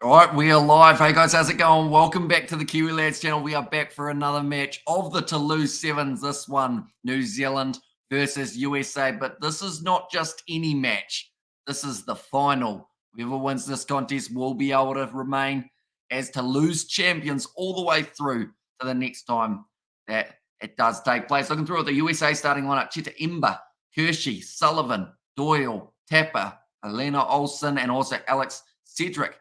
All right, we are live. Hey guys, how's it going? Welcome back to the Kiwi Lads channel. We are back for another match of the Toulouse Sevens. This one, New Zealand versus USA. But this is not just any match. This is the final. Whoever wins this contest will be able to remain as Toulouse champions all the way through to the next time that it does take place. Looking through at the USA starting lineup: Chita Emba, Hershey, Sullivan, Doyle, Tapper, Elena Olsen, and also Alex Cedric.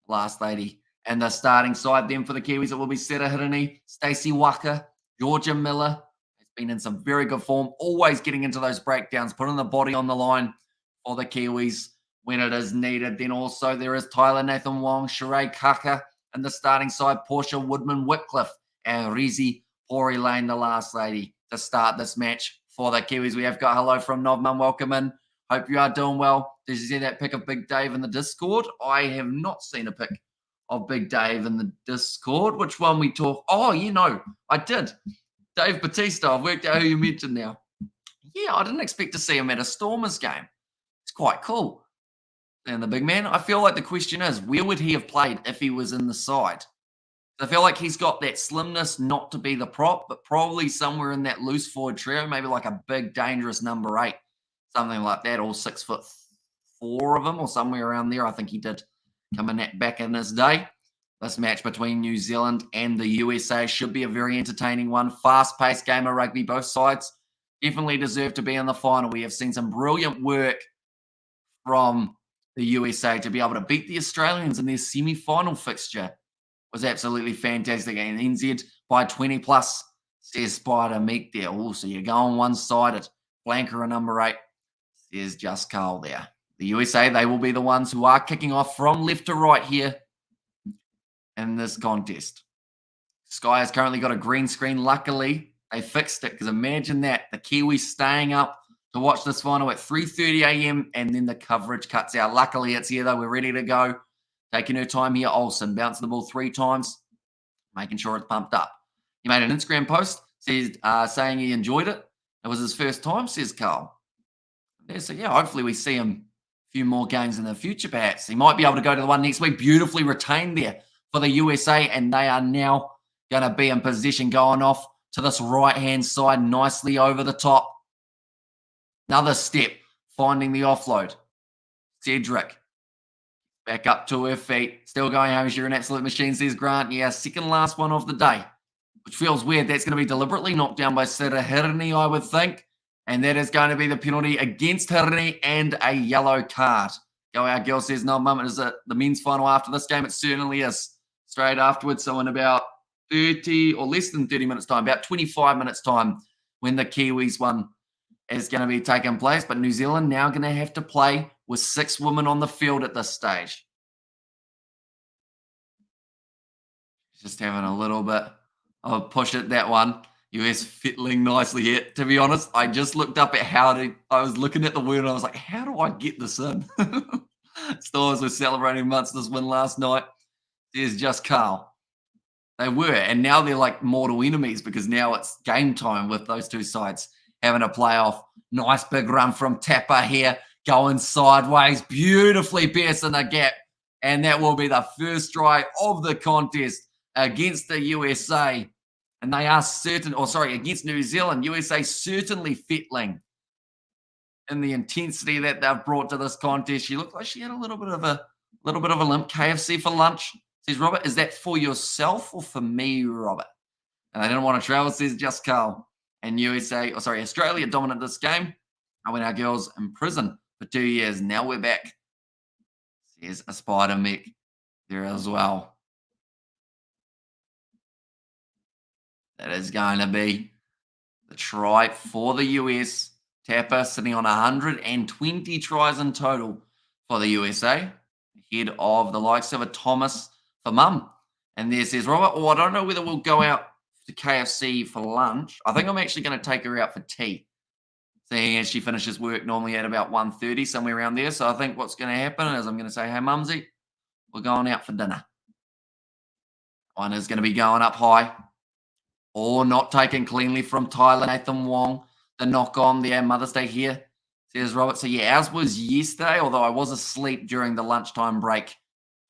Last lady. And the starting side then for the Kiwis, it will be Seta Hirini, Stacey Waka, Georgia Miller. Has been in some very good form, always getting into those breakdowns, putting the body on the line for the Kiwis when it is needed. Then also there is Tyler Nathan Wong, Sheree Kaka, and the starting side, Portia Woodman-Whitcliffe, and Rizi Pori Lane, the last lady, to start this match for the Kiwis. We have got hello from Novman. Welcome in. Hope you are doing well. Did you see that pic of Big Dave in the Discord? I have not seen a pic of Big Dave in the Discord. Which one we talk? Oh, I did. Dave Batista. I've worked out who you mentioned now. Yeah, I didn't expect to see him at a Stormers game. It's quite cool. And the big man, I feel like the question is, where would he have played if he was in the side? I feel like he's got that slimness not to be the prop, but probably somewhere in that loose forward trio, maybe like a big, dangerous number 8. Something like that, or 6'4" of him, or somewhere around there. I think he did come in that back in his day. This match between New Zealand and the USA should be a very entertaining one. Fast-paced game of rugby. Both sides definitely deserve to be in the final. We have seen some brilliant work from the USA to be able to beat the Australians in their semi-final fixture. It was absolutely fantastic. And NZ by 20 plus, says Spider Meek there. Also, you're going one-sided. Blanker a number 8. There's just Carl there. The USA, they will be the ones who are kicking off from left to right here in this contest. Sky has currently got a green screen. Luckily, they fixed it, because imagine that. The Kiwis staying up to watch this final at 3:30 a.m. and then the coverage cuts out. Luckily, it's here, though. We're ready to go. Taking her time here. Olsen bouncing the ball 3 times, making sure it's pumped up. He made an Instagram post saying he enjoyed it. It was his first time, says Carl. So, yeah, hopefully we see him a few more games in the future, perhaps. He might be able to go to the one next week. Beautifully retained there for the USA, and they are now going to be in position going off to this right-hand side, nicely over the top. Another step, finding the offload. Cedric, back up to her feet. Still going, Hamish, you're an absolute machine, says Grant. Yeah, second last one of the day, which feels weird. That's going to be deliberately knocked down by Seta Hirini, I would think. And that is going to be the penalty against Hirini and a yellow card. Go Our Girl says, no, Mum, is it the men's final after this game? It certainly is. Straight afterwards, so in about 30 or less than 30 minutes time, about 25 minutes time, when the Kiwis one is going to be taking place. But New Zealand now going to have to play with 6 women on the field at this stage. Just having a little bit of a push at that one. US fiddling nicely here. To be honest, I just looked up at I was looking at the word and I was like, how do I get this in? Stars were celebrating Munster's win last night. There's just Carl. They were, and now they're like mortal enemies, because now it's game time with those two sides having a playoff. Nice big run from Tapper here, going sideways, beautifully piercing the gap. And that will be the first try of the contest against the USA. And they are against New Zealand. USA certainly fettling in the intensity that they've brought to this contest. She looked like she had a little bit of a limp. KFC for lunch, says Robert. Is that for yourself or for me, Robert? And they didn't want to travel, says Just Carl. And Australia dominant this game. I went our girls in prison for 2 years. Now we're back, says a Spider Mick there as well. That is going to be the try for the US. Tapper sitting on 120 tries in total for the USA, ahead of the likes of a Thomas for Mum. And there says Robert, I don't know whether we'll go out to KFC for lunch. I think I'm actually going to take her out for tea, seeing as she finishes work normally at about 1:30, somewhere around there. So I think what's going to happen is I'm going to say, hey, Mumsy, we're going out for dinner. One is going to be going up high, or not taken cleanly from Tyler Nathan Wong. The knock on there, Mother's Day here, says Robert. So, yeah, ours was yesterday, although I was asleep during the lunchtime break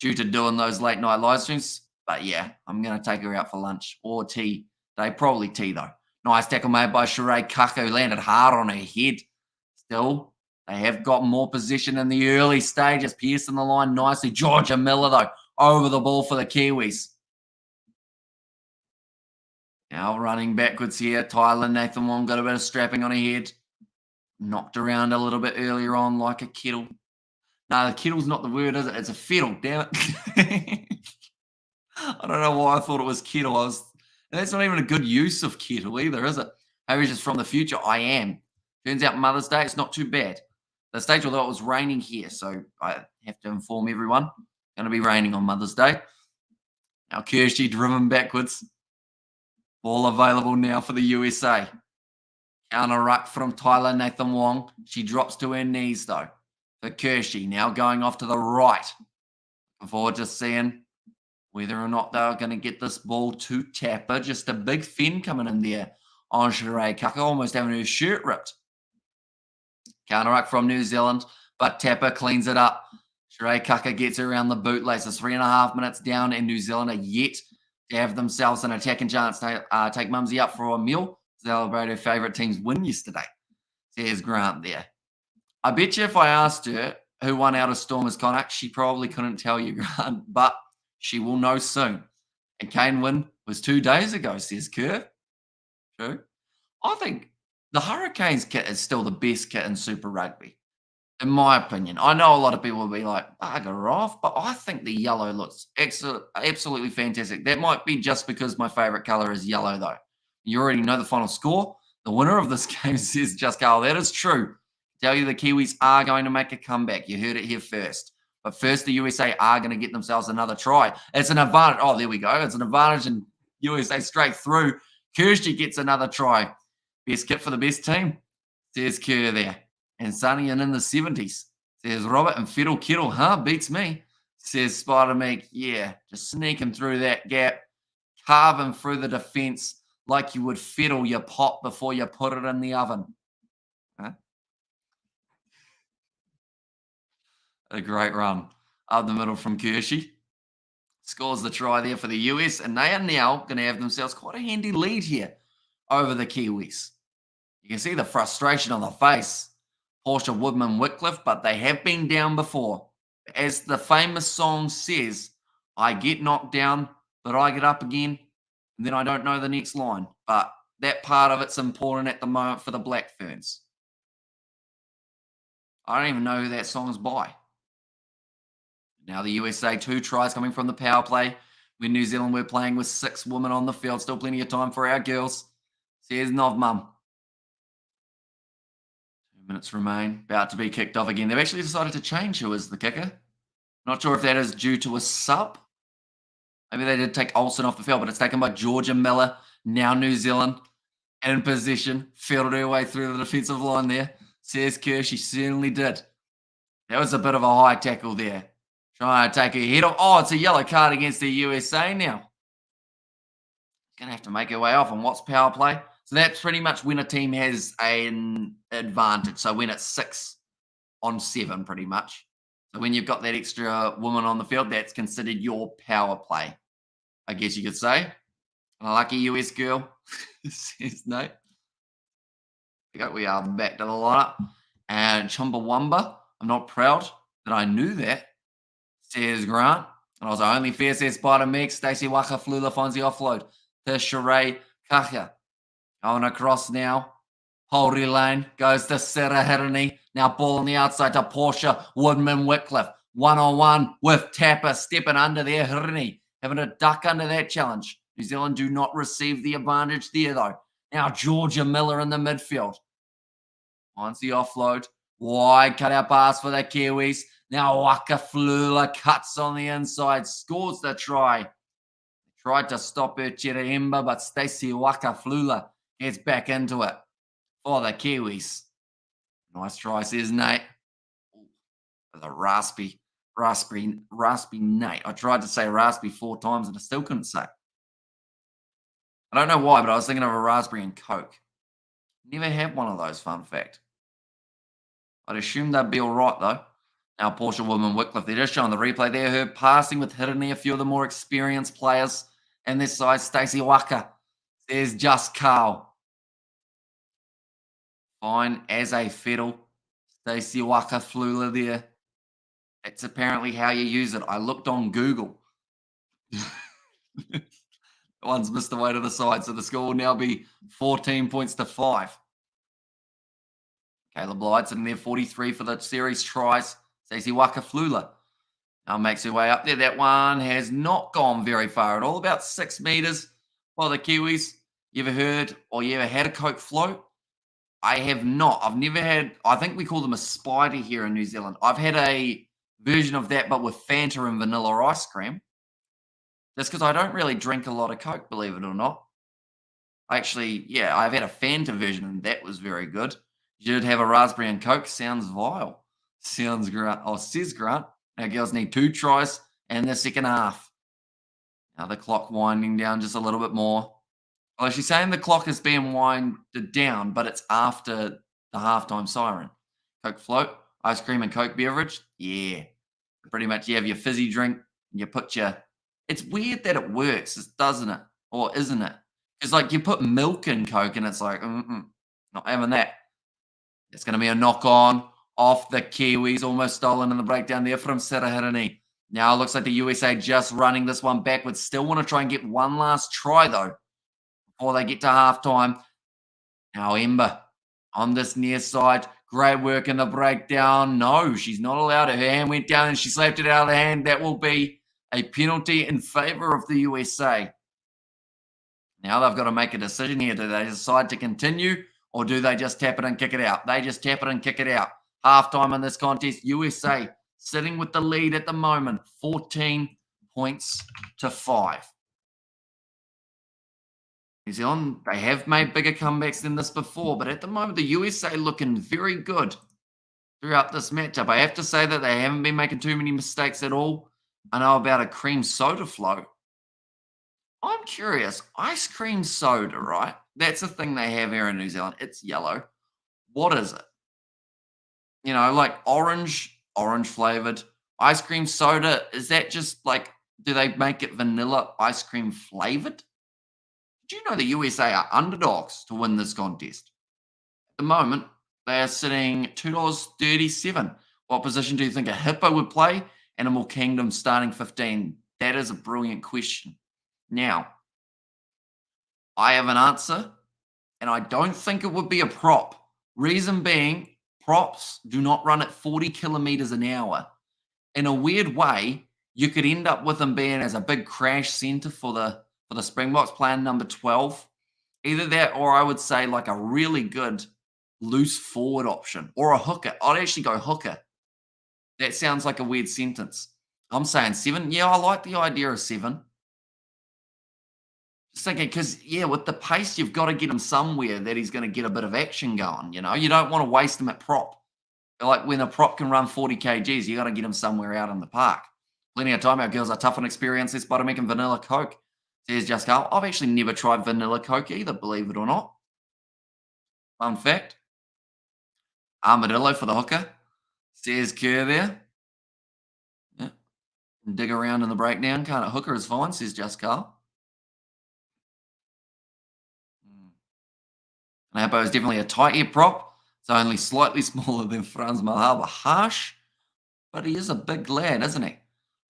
due to doing those late night live streams. But yeah, I'm going to take her out for lunch or tea. They probably tea though. Nice tackle made by Sheree Kako, landed hard on her head. Still, they have got more position in the early stages, piercing the line nicely. Georgia Miller though, over the ball for the Kiwis. Now running backwards here, Tyler Nathan Wong got a bit of strapping on her head. Knocked around a little bit earlier on like a kettle. No, the kettle's not the word, is it? It's a fiddle, damn it. I don't know why I thought it was kettle. That's not even a good use of kettle either, is it? Maybe just from the future. I am. Turns out Mother's Day, it's not too bad. The stage, although it was raining here, so I have to inform everyone. Going to be raining on Mother's Day. Now Kirsty driven backwards. Ball available now for the USA. Counter ruck from Tyler Nathan Wong. She drops to her knees though. For Kirsty, now going off to the right. Looking forward to seeing whether or not they're going to get this ball to Tapper. Just a big fin coming in there on Sheree Kaka, almost having her shirt ripped. Counter ruck from New Zealand, but Tapper cleans it up. Sheree Kaka gets around the bootlaces. 3.5 minutes down, and New Zealand are yet to have themselves an attacking chance to take Mumsy up for a meal. Celebrate her favourite team's win yesterday. Says Grant there. I bet you if I asked her who won out of Stormers Connacht, she probably couldn't tell you, Grant, but she will know soon. And Kane win was 2 days ago, says Kerr. True. I think the Hurricanes kit is still the best kit in Super Rugby, in my opinion. I know a lot of people will be like, bugger off, but I think the yellow looks absolutely fantastic. That might be just because my favourite colour is yellow, though. You already know the final score. The winner of this game says Just Carl. That is true. Tell you the Kiwis are going to make a comeback. You heard it here first. But first, the USA are going to get themselves another try. It's an advantage. Oh, there we go. It's an advantage, and USA straight through. Kirsty gets another try. Best kit for the best team, says Kerr there. And Sonny and in the 70s, says Robert and Fiddle Kettle. Huh? Beats me, says Spider Meek. Yeah, just sneaking through that gap, carving through the defense like you would fiddle your pot before you put it in the oven. Huh? A great run up the middle from Kirsty. Scores the try there for the US, and they are now going to have themselves quite a handy lead here over the Kiwis. You can see the frustration on the face, Portia Woodman Wycliffe, but they have been down before. As the famous song says, I get knocked down, but I get up again, and then I don't know the next line. But that part of it's important at the moment for the Black Ferns. I don't even know who that song's by. Now the USA, 2 tries coming from the power play. When New Zealand were playing with 6 women on the field. Still plenty of time for our girls. Says Nov Mum. 2 minutes remain. About to be kicked off again. They've actually decided to change who is the kicker. Not sure if that is due to a sub. Maybe they did take Olsen off the field, but it's taken by Georgia Miller. Now New Zealand in position. Fielded her way through the defensive line there. Says Kerr, she certainly did. That was a bit of a high tackle there. Trying to take her head off. Oh, it's a yellow card against the USA now. Going to have to make her way off. And what's power play? So that's pretty much when a team has an advantage. So when it's 6-on-7 pretty much. So when you've got that extra woman on the field, that's considered your power play, I guess you could say. And a lucky US girl says no. We are back to the lineup. And Chumbawamba, I'm not proud that I knew that, says Grant. And I was only fair, says Spider Mix. Stacey Waka Flula finds the offload to Sheree Kaka. Going across now. Holding lane goes to Sarah Hirini. Now ball on the outside to Portia Woodman Wycliffe. 1-on-1 with Tapper stepping under there. Hirini having to duck under that challenge. New Zealand do not receive the advantage there though. Now Georgia Miller in the midfield. Finds the offload. Wide cutout pass for the Kiwis. Now Waka Flula cuts on the inside. Scores the try. Tried to stop her Chirahemba, but Stacey Waka Flula gets back into it for the Kiwis. Nice try, says Nate. The raspy Nate. I tried to say raspy 4 times and I still couldn't say. I don't know why, but I was thinking of a raspberry and Coke. Never had one of those, fun fact. I'd assume they'd be all right, though. Now, Portia Woman Wycliffe, they're just showing the replay there. Her passing with Hirini, a few of the more experienced players in this side. Stacey Waka. There's just Carl. Fine as a fiddle. Stacey Waka Flula there. It's apparently how you use it. I looked on Google. One's missed the way to the side, so the score will now be 14 points to 5. Caleb Blyde's in there, 43 for the series tries. Stacey Waka Flula now makes her way up there. That one has not gone very far at all, about 6 meters. Well, the Kiwis, you ever heard or you ever had a Coke float? I have not. I've never had, I think we call them a spider here in New Zealand. I've had a version of that, but with Fanta and vanilla ice cream. That's because I don't really drink a lot of Coke, believe it or not. Actually, yeah, I've had a Fanta version, and that was very good. You should have a raspberry and Coke. Sounds vile. Sounds Grant. Oh, says Grant. Now, girls need 2 tries and the second half. Now, the clock winding down just a little bit more. Well, she's saying the clock is being winded down, but it's after the halftime siren. Coke float, ice cream and Coke beverage. Yeah. Pretty much you have your fizzy drink, and you put your... It's weird that it works, doesn't it? Or isn't it? It's like you put milk in Coke and it's like, not having that. It's going to be a knock on off the Kiwis, almost stolen in the breakdown there from Sarahirini. Now it looks like the USA just running this one backwards. Still want to try and get one last try, though, before they get to halftime. Now Ember on this near side. Great work in the breakdown. No, she's not allowed it. Her hand went down and she slapped it out of the hand. That will be a penalty in favor of the USA. Now they've got to make a decision here. Do they decide to continue or do they just tap it and kick it out? They just tap it and kick it out. Halftime in this contest, USA sitting with the lead at the moment, 14 points to 5. New Zealand, they have made bigger comebacks than this before, but at the moment, the USA looking very good throughout this matchup. I have to say that they haven't been making too many mistakes at all. I know about a cream soda float. I'm curious, ice cream soda, right? That's a thing they have here in New Zealand. It's yellow. What is it? You know, like orange flavored ice cream soda. Is that just like, do they make it vanilla ice cream flavored? Did you know the USA are underdogs to win this contest? At the moment, they are sitting $2.37. What position do you think a hippo would play? Animal Kingdom starting 15. That is a brilliant question. Now, I have an answer, and I don't think it would be a prop. Reason being, props do not run at 40 kilometers an hour. In a weird way, you could end up with them being as a big crash center for the Springboks playing number 12. Either that or I would say like a really good loose forward option or a hooker. I'd actually go hooker. That sounds like a weird sentence. I'm saying 7. Yeah, I like the idea of 7. Just thinking, because, yeah, with the pace, you've got to get him somewhere that he's going to get a bit of action going, you know? You don't want to waste him at prop. Like when a prop can run 40 kgs, you got to get him somewhere out in the park. Plenty of time. Our girls are tough on experience. This Buttermilk and Vanilla Coke. Says Just Carl. I've actually never tried Vanilla Coke either, believe it or not. Fun fact. Armadillo for the hooker. Says Kerr there. Yeah. Dig around in the breakdown. Can't a hooker is fine, says Just Carl. Napa is definitely a tight ear prop. It's only slightly smaller than Franz Mahaber. Harsh, but he is a big lad, isn't he?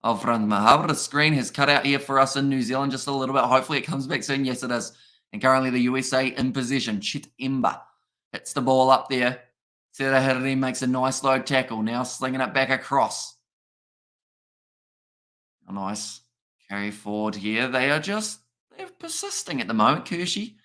Oh, Franz Mahaber. The screen has cut out here for us in New Zealand just a little bit. Hopefully it comes back soon. Yes, it is. And currently the USA in possession. Chit Ember hits the ball up there. Serahiri makes a nice low tackle. Now slinging it back across. A nice carry forward here. They're persisting at the moment. Kershey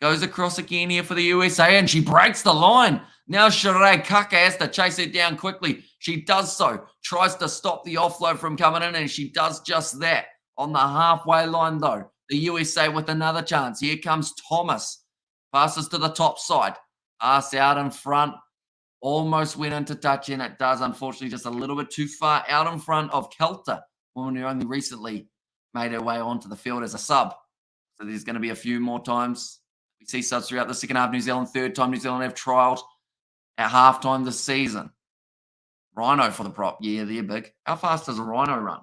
goes across again here for the USA, and she breaks the line. Now Sheree Kaka has to chase it down quickly. She does so. Tries to stop the offload from coming in, and she does just that. On the halfway line, though, the USA with another chance. Here comes Thomas. Passes to the top side. Pass out in front. Almost went into touch, and it does, unfortunately, just a little bit too far out in front of Kelter, woman who only recently made her way onto the field as a sub. So there's going to be a few more times. We see subs throughout the second half. New Zealand, third time New Zealand have trialled at halftime this season. Rhino for the prop. Yeah, they're big. How fast does a rhino run?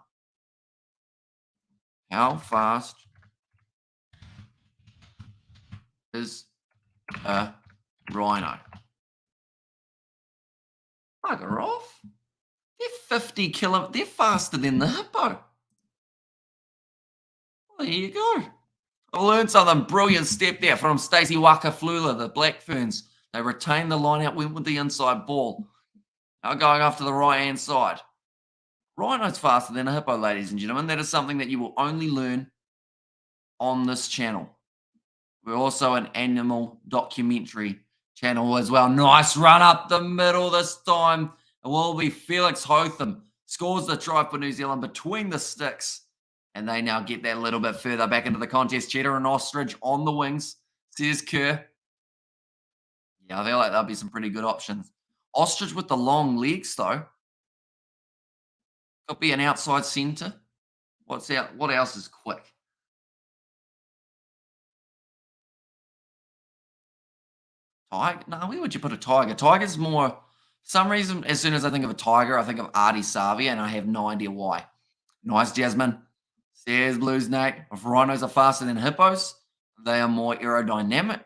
How fast is a rhino? Bugger off. They're 50 kilo. They're faster than the hippo. Well, there you go. I learned something brilliant step there from Stacey Waka Flula, the Black Ferns. They retained the line out, went with the inside ball. Now going off to the right hand side. Rhino's faster than a hippo, ladies and gentlemen. That is something that you will only learn on this channel. We're also an animal documentary channel as well. Nice run up the middle this time. It will be Felix Hotham. Scores the try for New Zealand between the sticks. And they now get that a little bit further back into the contest. Cheddar and Ostrich on the wings, says Kerr. Yeah, I feel like there'll be some pretty good options. Ostrich with the long legs, though. Could be an outside centre. What else is quick? Tiger? No, where would you put a tiger? Tiger's more, for some reason, as soon as I think of a tiger, I think of Artie Savia, and I have no idea why. Nice, Jasmine. Says Blues Nate. If rhinos are faster than hippos, they are more aerodynamic.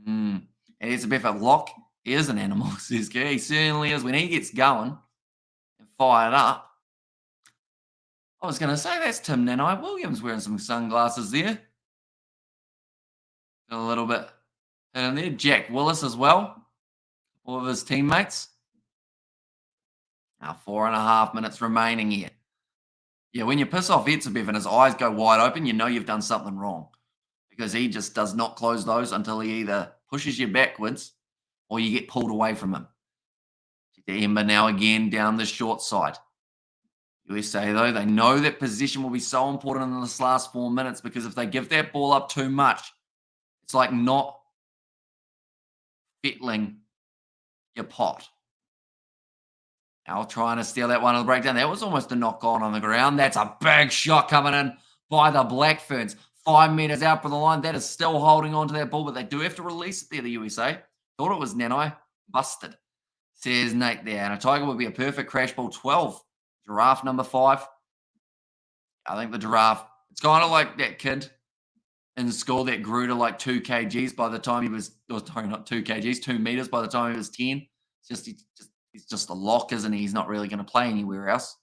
And it's a bit of a lock. He is an animal, says Kerr. He certainly is. When he gets going and fired up, I was going to say that's Tim Nanai Williams wearing some sunglasses there. A little bit. And there, Jack Willis as well. All of his teammates. Now 4.5 minutes remaining here. Yeah, when you piss off Etzebev and his eyes go wide open, you know you've done something wrong. Because he just does not close those until he either pushes you backwards or you get pulled away from him. Ember now again down the short side. USA, though, they know that position will be so important in this last 4 minutes because if they give that ball up too much, it's like not fettling your pot. Now trying to steal that one on the breakdown. That was almost a knock on the ground. That's a big shot coming in by the Black Ferns. 5 meters out from the line. That is still holding on to that ball, but they do have to release it there, the USA. Thought it was Nanai. Busted, says Nate there. And a tiger would be a perfect crash ball. 12. Giraffe number 5. I think the giraffe, it's kind of like that kid in school that grew to like 2 kgs by the time he was, or sorry, not 2 kgs, 2 meters by the time he was 10. He's just a lock, isn't he? He's not really going to play anywhere else.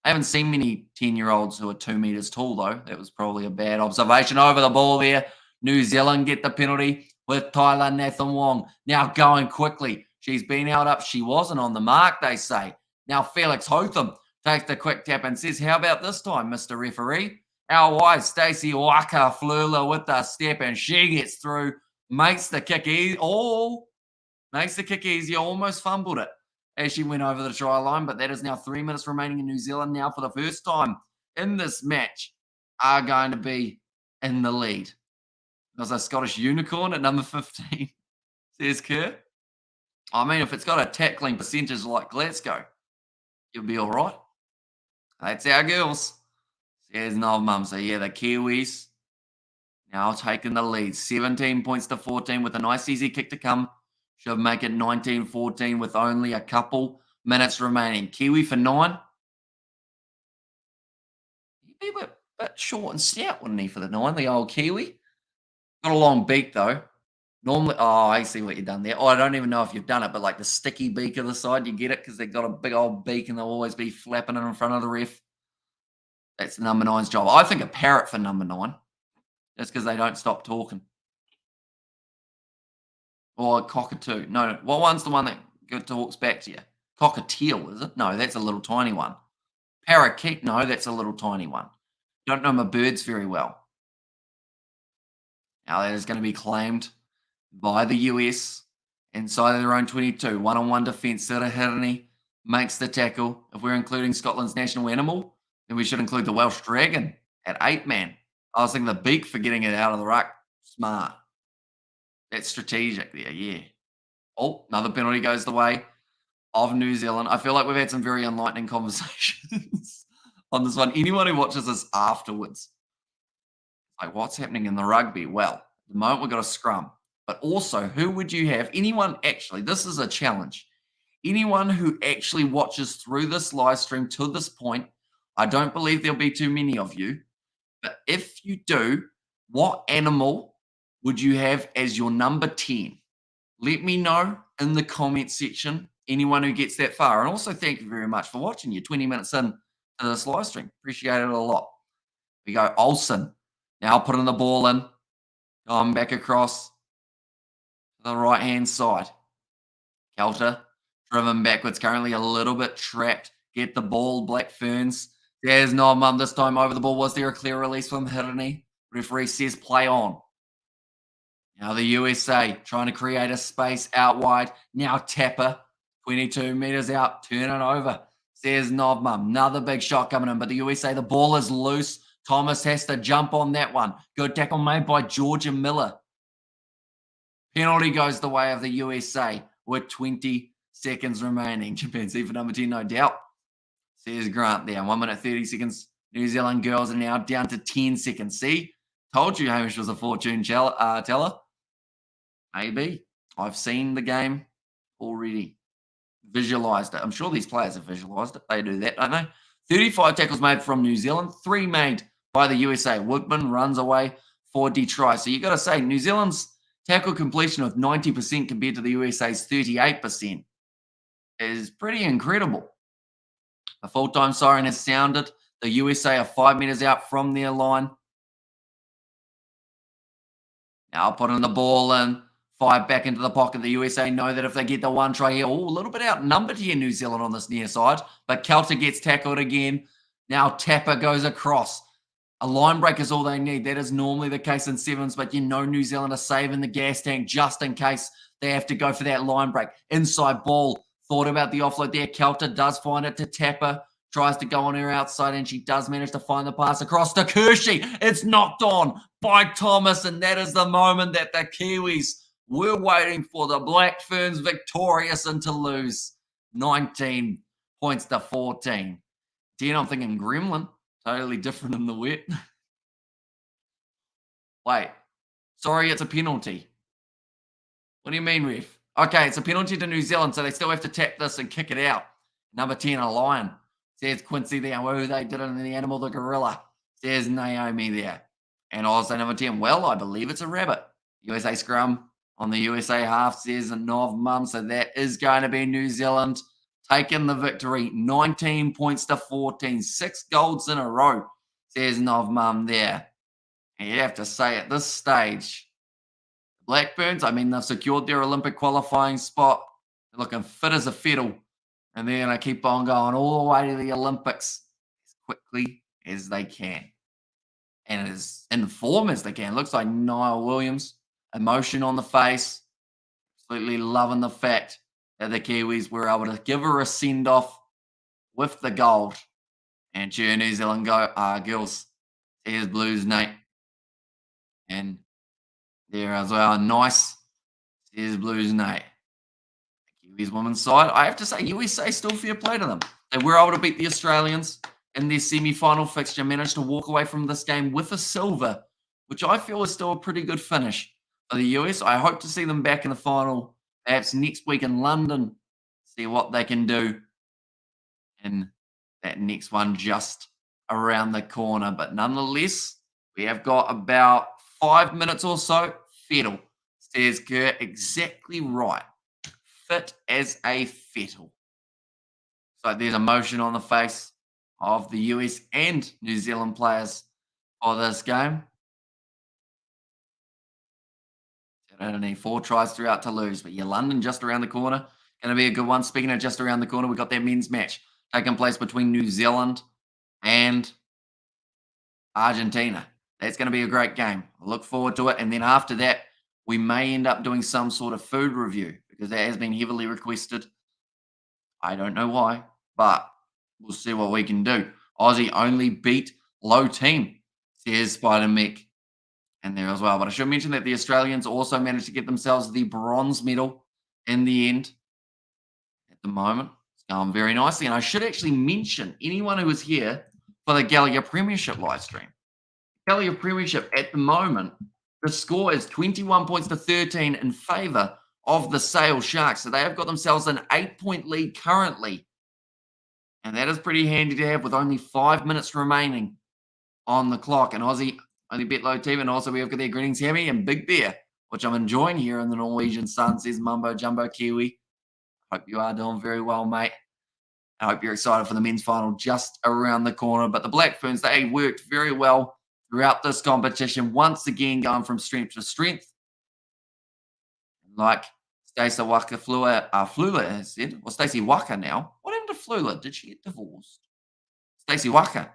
I haven't seen many 10-year-olds who are 2 meters tall, though. That was probably a bad observation. Over the ball there. New Zealand get the penalty with Tyler Nathan Wong. Now going quickly. She's been held up. She wasn't on the mark, they say. Now Felix Hotham takes the quick tap and says, how about this time, Mr. Referee? Our wife, Stacey Waka Flula with the step, and she gets through, makes the kick easy. Makes the kick easy. Almost fumbled it as she went over the try line, but that is now 3 minutes remaining in New Zealand now for the first time in this match are going to be in the lead. There's a Scottish unicorn at number 15, says Kerr. I mean, if it's got a tackling percentage like Glasgow, you'll be all right. That's our girls, says Noel Mum. So, yeah, the Kiwis now taking the lead. 17 points to 14 with a nice easy kick to come. Should make it 19-14 with only a couple minutes remaining. Kiwi for 9. He'd be a bit short and stout, wouldn't he, for the 9, the old Kiwi? Got a long beak, though. Normally, I see what you've done there. I don't even know if you've done it, but like the sticky beak of the side, you get it because they've got a big old beak and they'll always be flapping it in front of the ref. That's number 9's job. I think a parrot for number 9. That's because they don't stop talking. Or a cockatoo. No. What one's the one that talks back to you? Cockatiel, is it? No, that's a little tiny one. Parakeet, no, that's a little tiny one. Don't know my birds very well. Now that is going to be claimed by the US inside of their own 22. One-on-one defence. Sirahirani makes the tackle. If we're including Scotland's national animal, then we should include the Welsh dragon at 8-man. I was thinking the beak for getting it out of the ruck. Smart. That's strategic there, yeah. Oh, another penalty goes the way of New Zealand. I feel like we've had some very enlightening conversations on this one. Anyone who watches this afterwards, like, what's happening in the rugby? Well, at the moment we've got a scrum. But also, who would you have? Anyone, actually, this is a challenge. anyone who actually watches through this live stream to this point, I don't believe there'll be too many of you, but if you do, what animal would you have as your number 10? Let me know in the comment section, anyone who gets that far. And also, thank you very much for watching. You're 20 minutes in to this live stream. Appreciate it a lot. We go Olsen. Now putting the ball in. Going back across to the right-hand side. Kelter driven backwards, currently a little bit trapped. Get the ball, Black Ferns. There's no mum this time over the ball. Was there a clear release from Hirini? Referee says play on. Now the USA trying to create a space out wide. Now Tapper, 22 meters out, turn it over. Says Novmum, another big shot coming in, but the USA, the ball is loose. Thomas has to jump on that one. Good tackle made by Georgia Miller. Penalty goes the way of the USA with 20 seconds remaining. Chimpanzee for number 10, no doubt. Says Grant there. 1 minute, 30 seconds. New Zealand girls are now down to 10 seconds. See? Told you Hamish was a fortune teller. Maybe. I've seen the game already. Visualized it. I'm sure these players have visualized it. They do that, don't they? 35 tackles made from New Zealand. 3 made by the USA. Woodman runs away for Detroit. So you got to say, New Zealand's tackle completion of 90% compared to the USA's 38% is pretty incredible. A full-time siren has sounded. The USA are 5 meters out from their line. Now putting the ball in. 5 back into the pocket. The USA know that if they get the one try here, a little bit outnumbered here, New Zealand on this near side. But Kelter gets tackled again. Now Tapper goes across. A line break is all they need. That is normally the case in sevens, but you know New Zealand are saving the gas tank just in case they have to go for that line break. Inside ball. Thought about the offload there. Kelter does find it to Tapper. Tries to go on her outside, and she does manage to find the pass across to Kershey. It's knocked on by Thomas, and that is the moment that the Kiwis we're waiting for. The Black Ferns victorious in Toulouse. 19 points to 14. 10, I'm thinking Gremlin. Totally different in the wet. Wait. Sorry, it's a penalty. What do you mean, ref? Okay, it's a penalty to New Zealand, so they still have to tap this and kick it out. Number 10, a lion. Says Quincy there. Whoa, they did it in the animal, the gorilla. Says Naomi there. And also number 10, well, I believe it's a rabbit. USA scrum. On the USA half, says a Nov Mum. So that is going to be New Zealand taking the victory. 19 points to 14. 6 golds in a row, says Nov Mum there. And you have to say at this stage, Black Ferns, I mean, they've secured their Olympic qualifying spot. They're looking fit as a fiddle. And they're going to keep on going all the way to the Olympics as quickly as they can. And as in form as they can. Looks like Niall Williams. Emotion on the face. Absolutely loving the fact that the Kiwis were able to give her a send-off with the gold. And cheer New Zealand girls. Here's Blues, Nate. And there as well. Nice. Here's Blues, Nate. Kiwis women's side. I have to say, USA still fair play to them. They were able to beat the Australians in their semi-final fixture. Managed to walk away from this game with a silver, which I feel is still a pretty good finish for the US. I hope to see them back in the final, perhaps next week in London, see what they can do in that next one just around the corner. But nonetheless, we have got about 5 minutes or so. Fiddle, says Kurt, exactly right. Fit as a fiddle. So there's emotion on the face of the US and New Zealand players for this game. They don't need 4 tries throughout Toulouse, but yeah, London just around the corner. Going to be a good one. Speaking of just around the corner, we've got that men's match taking place between New Zealand and Argentina. That's going to be a great game. I look forward to it. And then after that, we may end up doing some sort of food review because that has been heavily requested. I don't know why, but we'll see what we can do. Aussie only beat low team, says Spider Mech. And there as well. But I should mention that the Australians also managed to get themselves the bronze medal in the end. At the moment, it's going very nicely. And I should actually mention anyone who was here for the Gallagher Premiership live stream. Gallagher Premiership at the moment, the score is 21 points to 13 in favour of the Sale Sharks. So they have got themselves an 8-point lead currently. And that is pretty handy to have with only 5 minutes remaining on the clock. And Aussie, only bet low team. And also we have got their greetings, Hammy and Big Bear, which I'm enjoying here in the Norwegian sun, says Mumbo Jumbo Kiwi. Hope you are doing very well, mate. I hope you're excited for the men's final just around the corner. But the Black Ferns, they worked very well throughout this competition, once again going from strength to strength. Like Stacey Waka Flula has said, or Stacey Waka now. What happened to Flula? Did she get divorced? Stacey Waka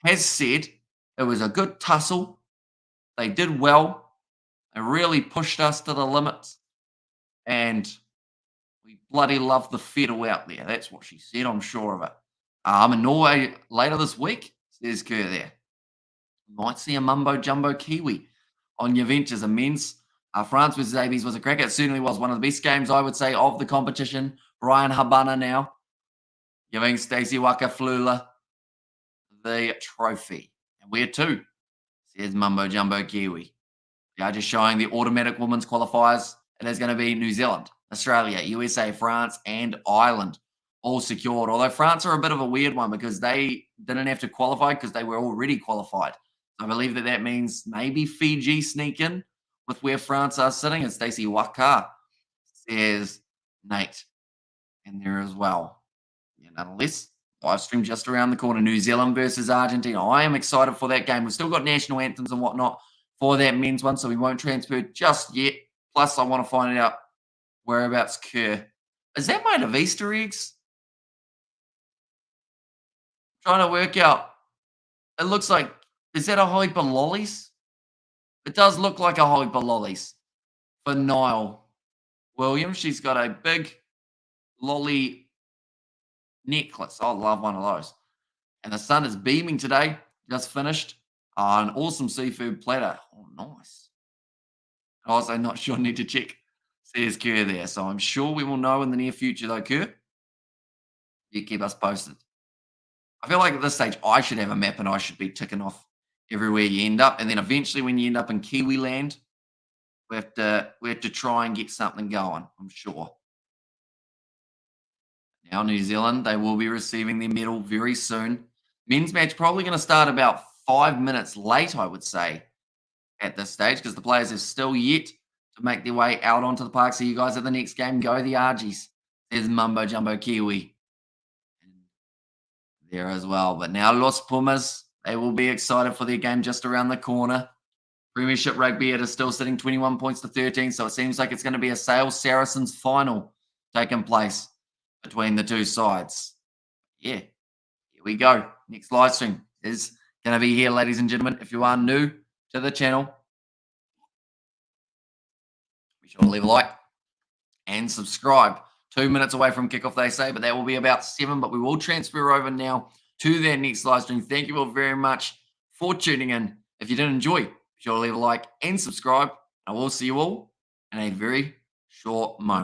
has said it was a good tussle. They did well. They really pushed us to the limits. And we bloody love the fiddle out there. That's what she said, I'm sure of it. I'm in Norway later this week, says Kerr there. Might see a mumbo jumbo Kiwi on your ventures and men's. France versus ABs was a cracker. It certainly was one of the best games, I would say, of the competition. Brian Habana now giving Stacey Waka Flula the trophy. And where to? Says Mumbo Jumbo Kiwi. They are just showing the automatic women's qualifiers. It is going to be New Zealand, Australia, USA, France, and Ireland all secured. Although France are a bit of a weird one because they didn't have to qualify because they were already qualified. I believe that means maybe Fiji sneak in with where France are sitting. And Stacey Waka, says Nate, in there as well. Yeah, nonetheless, live stream just around the corner. New Zealand versus Argentina. I am excited for that game. We've still got national anthems and whatnot for that men's one, so we won't transfer just yet. Plus, I want to find out whereabouts Kerr. Is that made of Easter eggs? Trying to work out. It looks like, is that a heap of lollies? It does look like a heap of lollies for Niall Williams. She's got a big lolly necklace. I love one of those. And the sun is beaming today. Just finished an awesome seafood platter. Oh, nice. Also, not sure. Need to check. Says Kerr there. So I'm sure we will know in the near future, though, Kerr. You keep us posted. I feel like at this stage, I should have a map and I should be ticking off everywhere you end up. And then eventually, when you end up in Kiwi land, we have to try and get something going, I'm sure. Now, New Zealand, they will be receiving their medal very soon. Men's match probably going to start about 5 minutes late, I would say, at this stage, because the players have still yet to make their way out onto the park. So you guys at the next game, go the Argies. There's Mumbo Jumbo Kiwi there as well. But now Los Pumas, they will be excited for their game just around the corner. Premiership Rugby, it is still sitting 21 points to 13, so it seems like it's going to be a Sale Saracens final taking place between the two sides. Yeah, here we go. Next live stream is going to be here, ladies and gentlemen. If you are new to the channel, be sure to leave a like and subscribe. 2 minutes away from kickoff, they say, but that will be about 7. But we will transfer over now to their next live stream. Thank you all very much for tuning in. If you did enjoy, be sure to leave a like and subscribe. I will see you all in a very short moment.